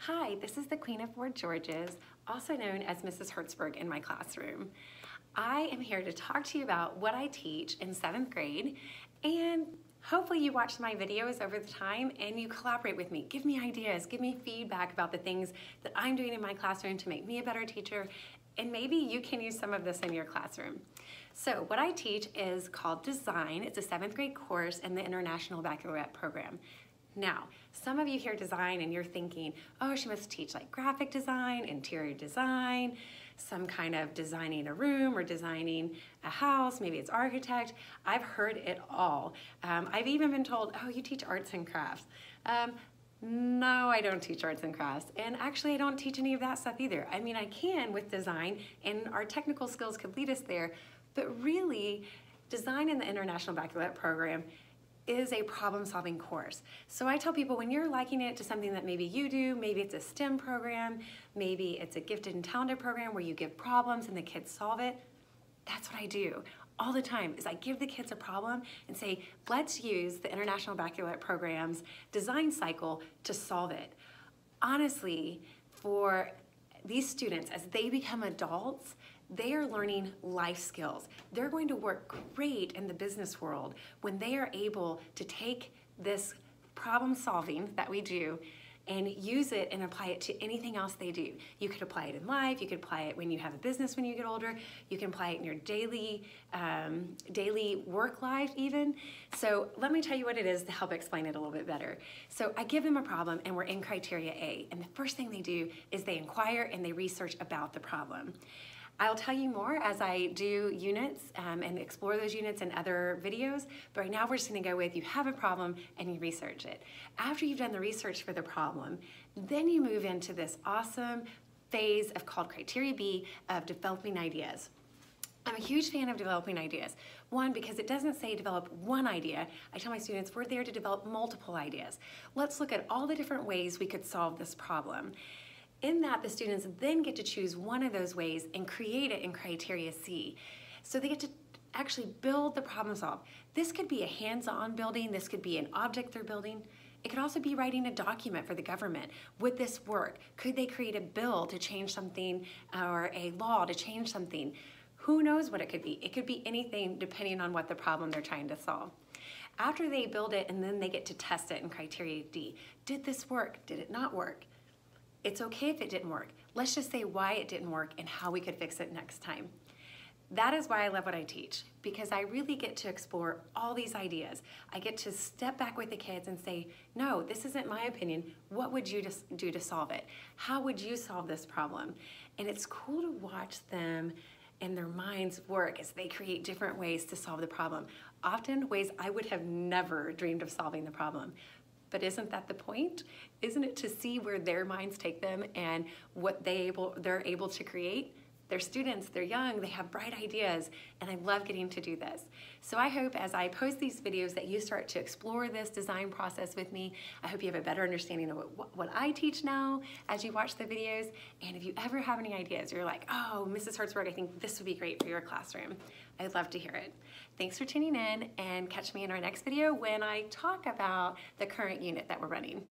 Hi, this is the Queen of Fort Georges, also known as Mrs. Hertzberg in my classroom. I am here to talk to you about what I teach in 7th grade, and hopefully you watch my videos over the time and you collaborate with me. Give me ideas, give me feedback about the things that I'm doing in my classroom to make me a better teacher, and maybe you can use some of this in your classroom. So what I teach is called Design. It's a 7th grade course in the International Baccalaureate program. Now, some of you hear design and you're thinking, oh, she must teach like graphic design, interior design, some kind of designing a room or designing a house, maybe it's architect. I've heard it all. I've even been told, oh, you teach arts and crafts. No, I don't teach arts and crafts. And actually, I don't teach any of that stuff either. I mean, I can with design, and our technical skills could lead us there, but really, design in the International Baccalaureate program is a problem-solving course. So I tell people when you're liking it to something that maybe you do, maybe it's a STEM program, maybe it's a gifted and talented program where you give problems and the kids solve it, that's what I do all the time is I give the kids a problem and say, let's use the International Baccalaureate program's design cycle to solve it. Honestly, for these students, as they become adults, they are learning life skills. They're going to work great in the business world when they are able to take this problem solving that we do and use it and apply it to anything else they do. You could apply it in life, you could apply it when you have a business when you get older, you can apply it in your daily work life even. So let me tell you what it is to help explain it a little bit better. So I give them a problem and we're in criteria A, and the first thing they do is they inquire and they research about the problem. I'll tell you more as I do units and explore those units in other videos, but right now we're just gonna go with you have a problem and you research it. After you've done the research for the problem, then you move into this awesome phase of called criteria B of developing ideas. I'm a huge fan of developing ideas. One, because it doesn't say develop one idea. I tell my students we're there to develop multiple ideas. Let's look at all the different ways we could solve this problem. In that, the students then get to choose one of those ways and create it in criteria C. So they get to actually build the problem solve. This could be a hands-on building, this could be an object they're building. It could also be writing a document for the government. Would this work? Could they create a bill to change something or a law to change something? Who knows what it could be? It could be anything depending on what the problem they're trying to solve. After they build it and then they get to test it in criteria D. Did this work? Did it not work? It's okay if it didn't work. Let's just say why it didn't work and how we could fix it next time. That is why I love what I teach, because I really get to explore all these ideas. I get to step back with the kids and say, no, this isn't my opinion. What would you do to solve it? How would you solve this problem? And it's cool to watch them and their minds work as they create different ways to solve the problem. Often ways I would have never dreamed of solving the problem. But isn't that the point? Isn't it to see where their minds take them and what they're able to create? They're students, they're young, they have bright ideas, and I love getting to do this. So I hope as I post these videos that you start to explore this design process with me. I hope you have a better understanding of what I teach now as you watch the videos. And if you ever have any ideas, you're like, oh, Mrs. Hertzberg, I think this would be great for your classroom. I'd love to hear it. Thanks for tuning in, and catch me in our next video when I talk about the current unit that we're running.